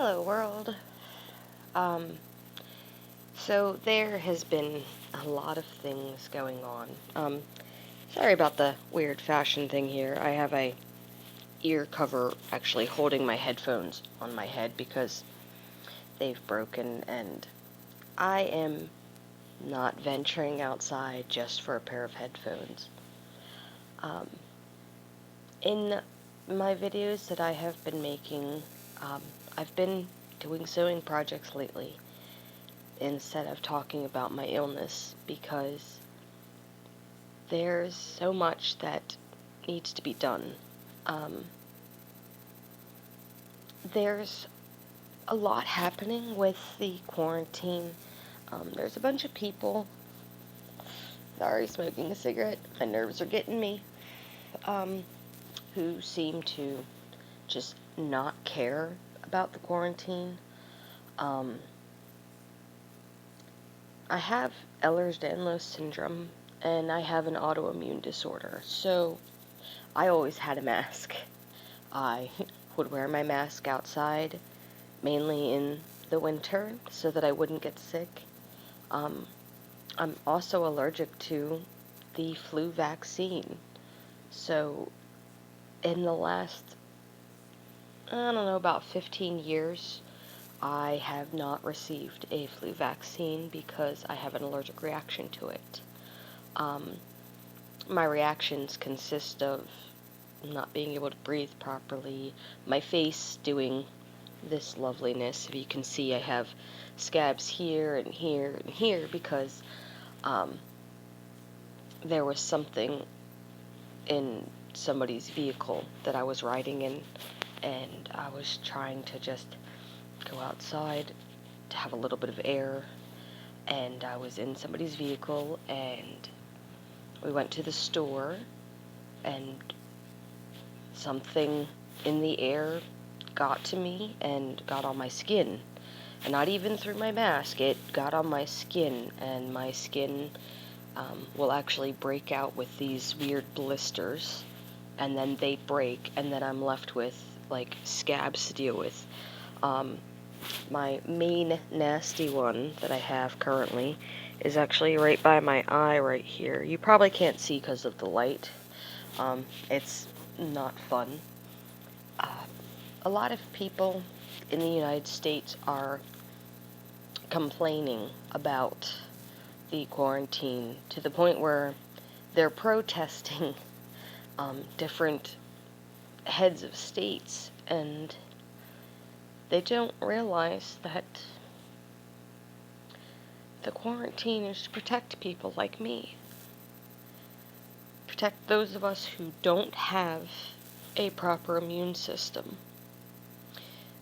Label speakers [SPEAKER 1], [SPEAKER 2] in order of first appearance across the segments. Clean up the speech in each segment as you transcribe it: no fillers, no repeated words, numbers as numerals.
[SPEAKER 1] Hello, world. Um, so there has been a lot of things going on. Sorry about the weird fashion thing here. I have a ear cover actually holding my headphones on my head because they've broken, and I am not venturing outside just for a pair of headphones. Um, in my videos that I have been making, I've been doing sewing projects lately instead of talking about my illness because there's so much that needs to be done. Um, there's a lot happening with the quarantine. There's a bunch of people, sorry, smoking a cigarette, my nerves are getting me, who seem to just not care about the quarantine. Um, I have Ehlers-Danlos syndrome, and I have an autoimmune disorder, so I always had a mask. I would wear my mask outside, mainly in the winter, so that I wouldn't get sick. I'm also allergic to the flu vaccine. So, in the last, I don't know, about 15 years, I have not received a flu vaccine because I have an allergic reaction to it. Um, my reactions consist of not being able to breathe properly, my face doing this loveliness. If you can see, I have scabs here and here and here because there was something in somebody's vehicle that I was riding in, and I was trying to just go outside to have a little bit of air, and I was in somebody's vehicle, and we went to the store, and something in the air got to me and got on my skin. And not even through my mask, it got on my skin, and my skin will actually break out with these weird blisters, and then they break, and then I'm left with, like, scabs to deal with. My main nasty one that I have currently is actually right by my eye right here. You probably can't see because of the light. It's not fun. A lot of people in the United States are complaining about the quarantine to the point where they're protesting different heads of states, and they don't realize that the quarantine is to protect people like me. Protect those of us who don't have a proper immune system.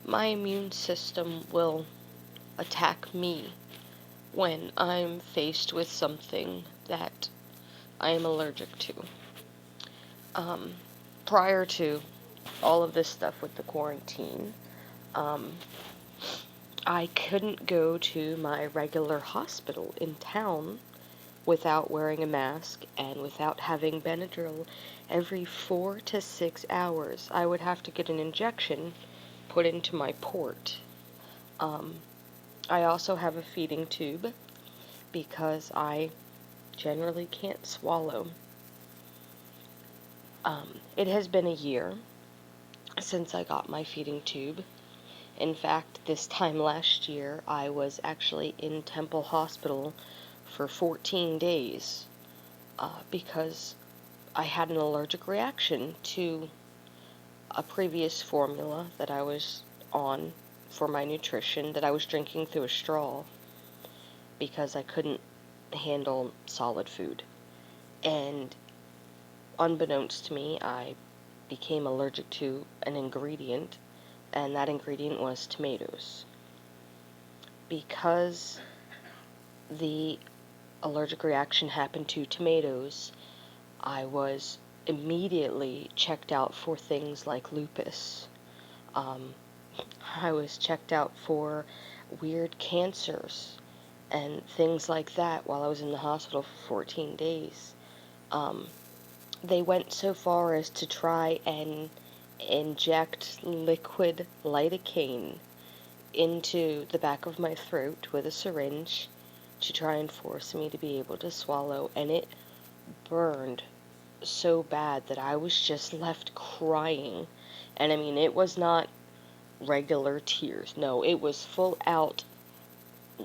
[SPEAKER 1] My immune system will attack me when I'm faced with something that I am allergic to. Prior to all of this stuff with the quarantine, I couldn't go to my regular hospital in town without wearing a mask and without having Benadryl every 4 to 6 hours. I would have to get an injection put into my port. I also have a feeding tube because I generally can't swallow. It has been a year since I got my feeding tube. In fact, this time last year, I was actually in Temple Hospital for 14 days because I had an allergic reaction to a previous formula that I was on for my nutrition that I was drinking through a straw because I couldn't handle solid food. And unbeknownst to me, I became allergic to an ingredient, and that ingredient was tomatoes. Because the allergic reaction happened to tomatoes, I was immediately checked out for things like lupus. I was checked out for weird cancers and things like that while I was in the hospital for 14 days. They went so far as to try and inject liquid lidocaine into the back of my throat with a syringe to try and force me to be able to swallow, and it burned so bad that I was just left crying. And I mean, it was not regular tears. No, it was full out,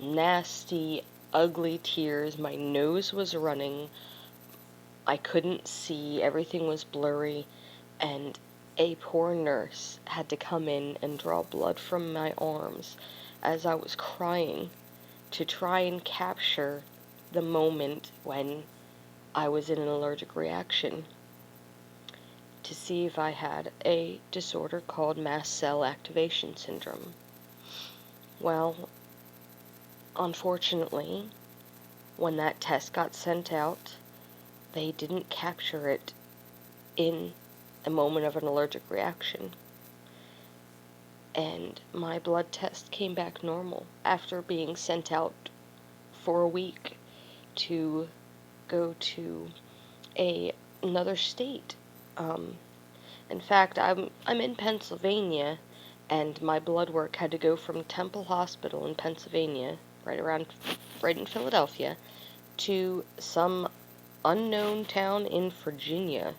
[SPEAKER 1] nasty, ugly tears. My nose was running. I couldn't see. Everything was blurry. And a poor nurse had to come in and draw blood from my arms as I was crying to try and capture the moment when I was in an allergic reaction, to see if I had a disorder called mast cell activation syndrome. Well, unfortunately, when that test got sent out, they didn't capture it in a moment of an allergic reaction. And my blood test came back normal after being sent out for a week to go to another state. In fact, I'm in Pennsylvania, and my blood work had to go from Temple Hospital in Pennsylvania, right in Philadelphia, to some unknown town in Virginia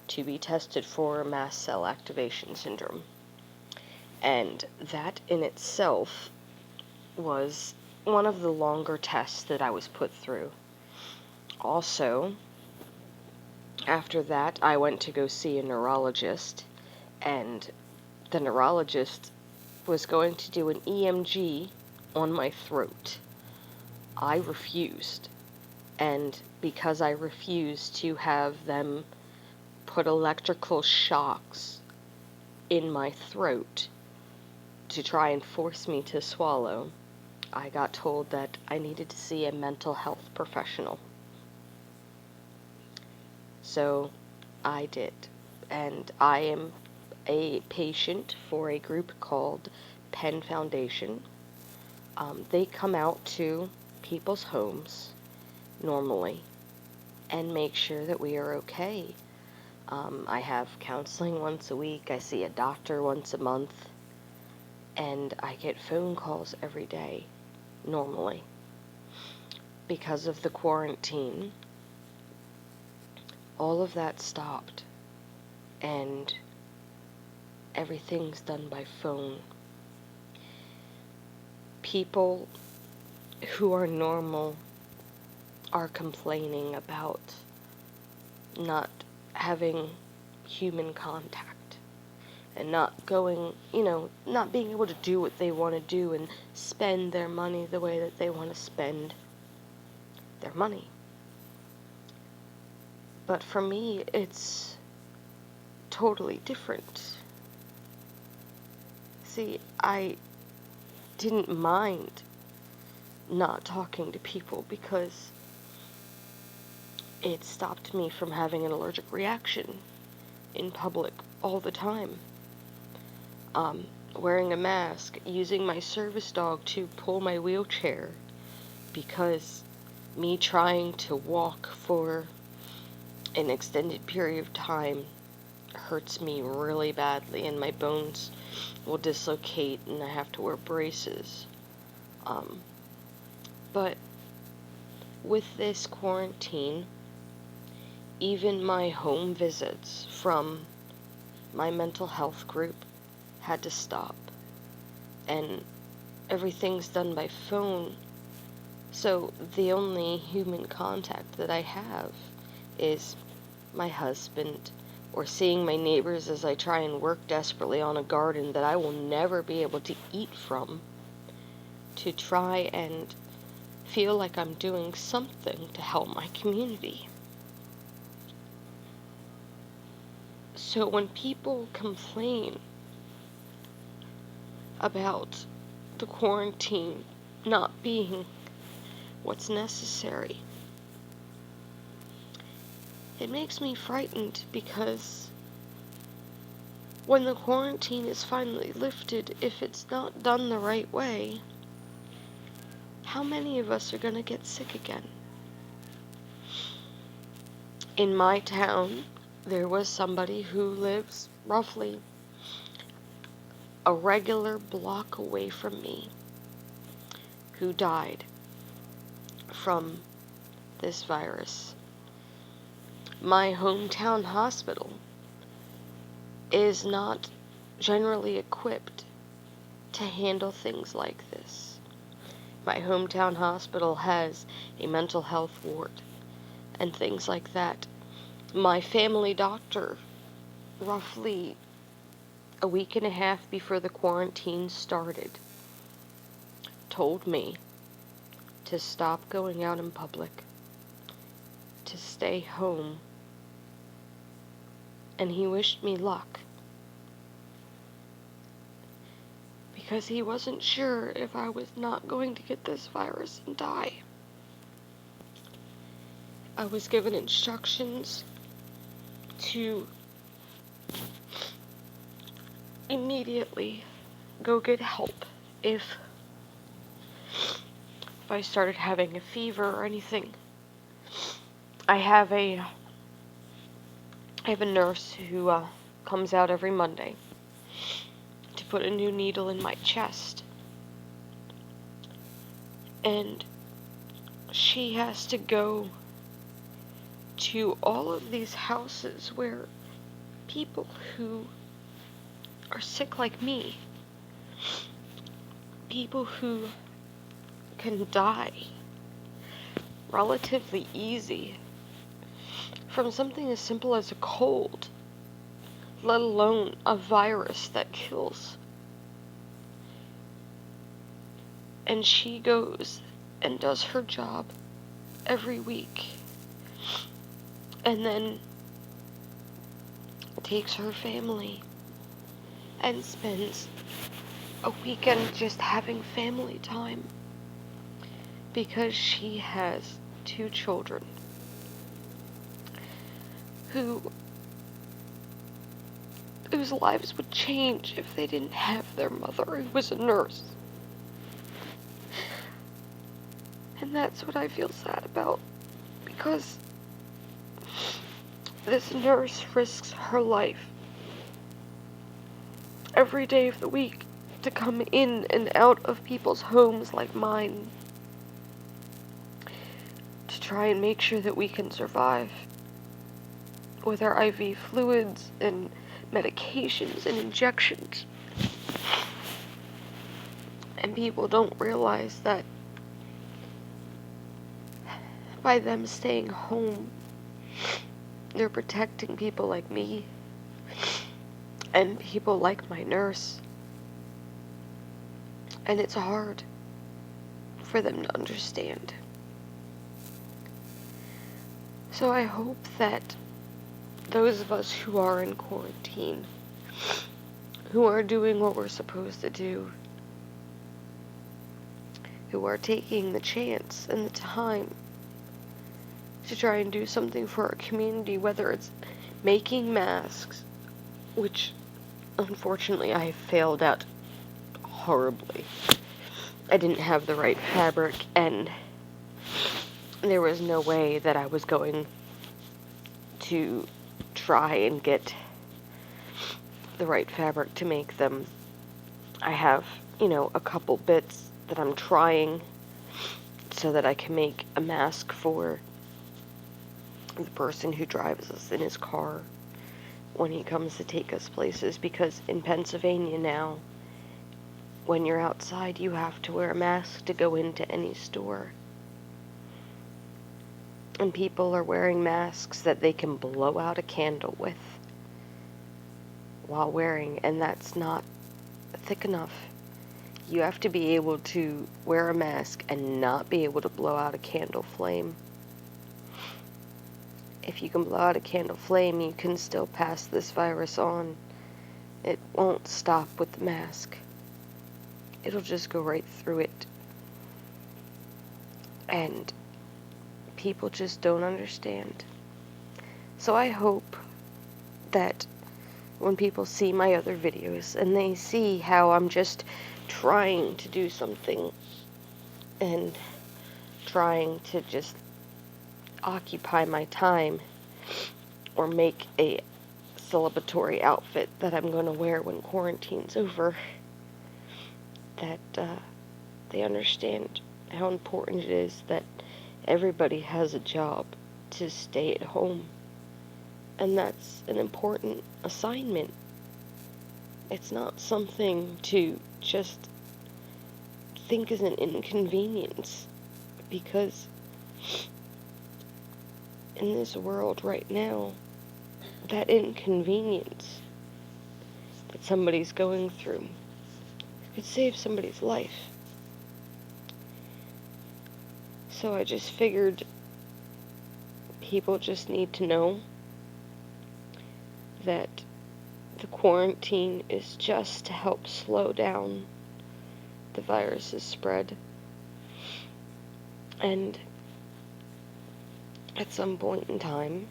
[SPEAKER 1] to be tested for mast cell activation syndrome. And that in itself was one of the longer tests that I was put through. Also, after that, I went to go see a neurologist, and the neurologist was going to do an EMG on my throat. I refused, and because I refused to have them put electrical shocks in my throat to try and force me to swallow, I got told that I needed to see a mental health professional. So I did, and I am a patient for a group called Penn Foundation. They come out to people's homes normally and make sure that we are okay. I have counseling once a week, I see a doctor once a month, and I get phone calls every day, normally. Because of the quarantine, all of that stopped, and everything's done by phone. People who are normal are complaining about not having human contact and not going, not being able to do what they want to do and spend their money the way that they want to spend their money. But for me, it's totally different. See, I didn't mind not talking to people because it stopped me from having an allergic reaction in public all the time. Wearing a mask, using my service dog to pull my wheelchair because me trying to walk for an extended period of time hurts me really badly, and my bones will dislocate and I have to wear braces. But with this quarantine, even my home visits from my mental health group had to stop, and everything's done by phone, so the only human contact that I have is my husband, or seeing my neighbors as I try and work desperately on a garden that I will never be able to eat from, to try and feel like I'm doing something to help my community. So when people complain about the quarantine not being what's necessary, it makes me frightened, because when the quarantine is finally lifted, if it's not done the right way, how many of us are going to get sick again? In my town, there was somebody who lives roughly a regular block away from me who died from this virus. My hometown hospital is not generally equipped to handle things like this. My hometown hospital has a mental health ward and things like that. My family doctor, roughly a week and a half before the quarantine started, told me to stop going out in public, to stay home, and he wished me luck because he wasn't sure if I was not going to get this virus and die. I was given instructions to immediately go get help if I started having a fever or anything. I have a nurse who comes out every Monday to put a new needle in my chest. And she has to go to all of these houses where people who are sick like me, people who can die relatively easy from something as simple as a cold, let alone a virus that kills. And she goes and does her job every week, and then takes her family and spends a weekend just having family time because she has 2 children whose lives would change if they didn't have their mother who was a nurse. And that's what I feel sad about, because this nurse risks her life every day of the week to come in and out of people's homes like mine to try and make sure that we can survive with our IV fluids and medications and injections. And people don't realize that by them staying home, they're protecting people like me and people like my nurse. And it's hard for them to understand. So I hope that those of us who are in quarantine, who are doing what we're supposed to do, who are taking the chance and the time to try and do something for our community, whether it's making masks, which unfortunately I failed at horribly. I didn't have the right fabric, and there was no way that I was going to try and get the right fabric to make them. I have, a couple bits that I'm trying so that I can make a mask for the person who drives us in his car when he comes to take us places, because in Pennsylvania now, when you're outside, you have to wear a mask to go into any store. And people are wearing masks that they can blow out a candle with while wearing, and that's not thick enough. You have to be able to wear a mask and not be able to blow out a candle flame. If you can blow out a candle flame, you can still pass this virus on. It won't stop with the mask. It'll just go right through it. And people just don't understand. So I hope that when people see my other videos and they see how I'm just trying to do something and trying to just occupy my time or make a celebratory outfit that I'm going to wear when quarantine's over. That they understand how important it is that everybody has a job to stay at home. And that's an important assignment. It's not something to just think is an inconvenience, because in this world right now, that inconvenience that somebody's going through could save somebody's life. So I just figured people just need to know that the quarantine is just to help slow down the virus's spread. And at some point in time,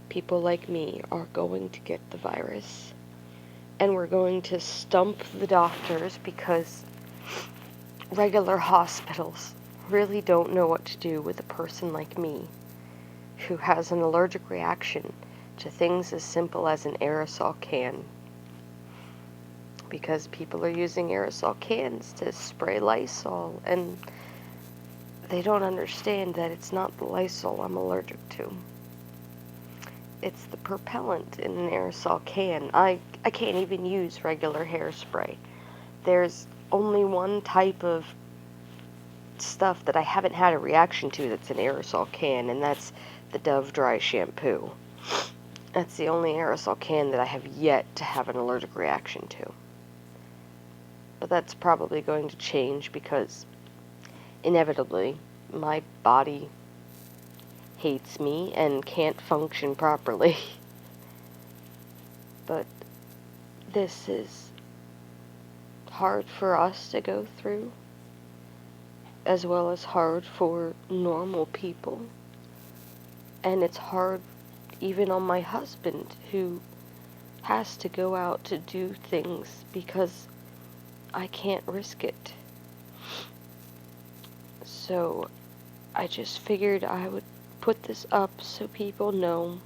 [SPEAKER 1] people like me are going to get the virus. And we're going to stump the doctors, because regular hospitals really don't know what to do with a person like me who has an allergic reaction to things as simple as an aerosol can. Because people are using aerosol cans to spray Lysol, and they don't understand that it's not the Lysol I'm allergic to. It's the propellant in an aerosol can. I can't even use regular hairspray. There's only one type of stuff that I haven't had a reaction to that's an aerosol can, and that's the Dove Dry Shampoo. That's the only aerosol can that I have yet to have an allergic reaction to. But that's probably going to change, because inevitably my body hates me and can't function properly. But this is hard for us to go through, as well as hard for normal people. And it's hard even on my husband, who has to go out to do things because I can't risk it. So I just figured I would put this up so people know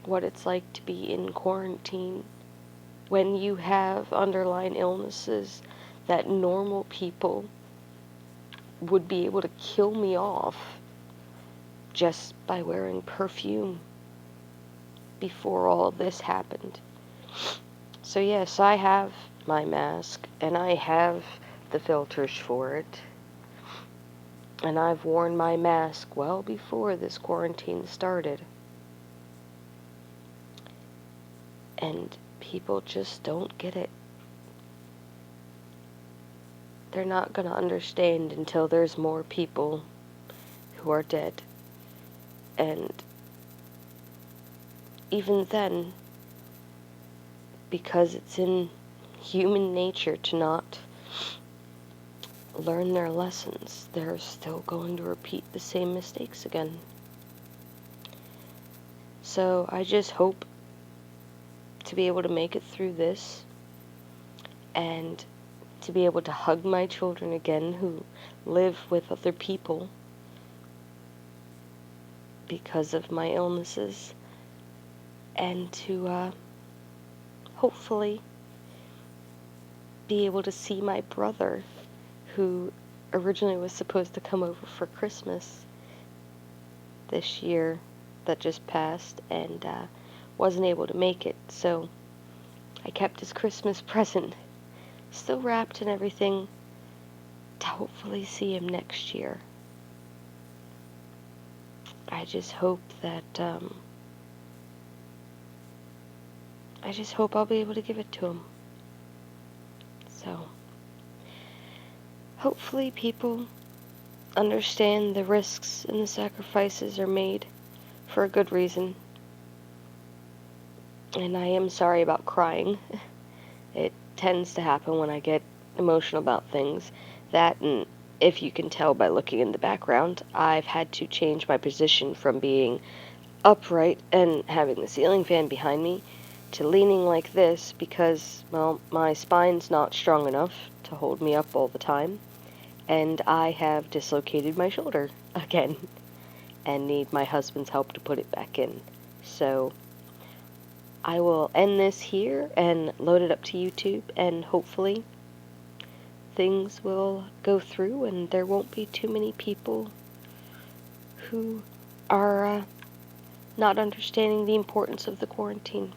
[SPEAKER 1] what it's like to be in quarantine when you have underlying illnesses that normal people would be able to kill me off just by wearing perfume before all of this happened. So yes, I have my mask, and I have the filters for it. And I've worn my mask well before this quarantine started. And people just don't get it. They're not going to understand until there's more people who are dead. And even then, because it's in human nature to not learn their lessons, they're still going to repeat the same mistakes again. So I just hope to be able to make it through this, and to be able to hug my children again who live with other people because of my illnesses, and to hopefully be able to see my brother, who originally was supposed to come over for Christmas this year that just passed, and wasn't able to make it. So I kept his Christmas present still wrapped and everything to hopefully see him next year. I just hope that I just hope I'll be able to give it to him. So hopefully people understand the risks and the sacrifices are made for a good reason. And I am sorry about crying. It tends to happen when I get emotional about things. That, and if you can tell by looking in the background, I've had to change my position from being upright and having the ceiling fan behind me to leaning like this because, well, my spine's not strong enough to hold me up all the time, and I have dislocated my shoulder again and need my husband's help to put it back in. So I will end this here and load it up to YouTube, and hopefully things will go through and there won't be too many people who are not understanding the importance of the quarantine.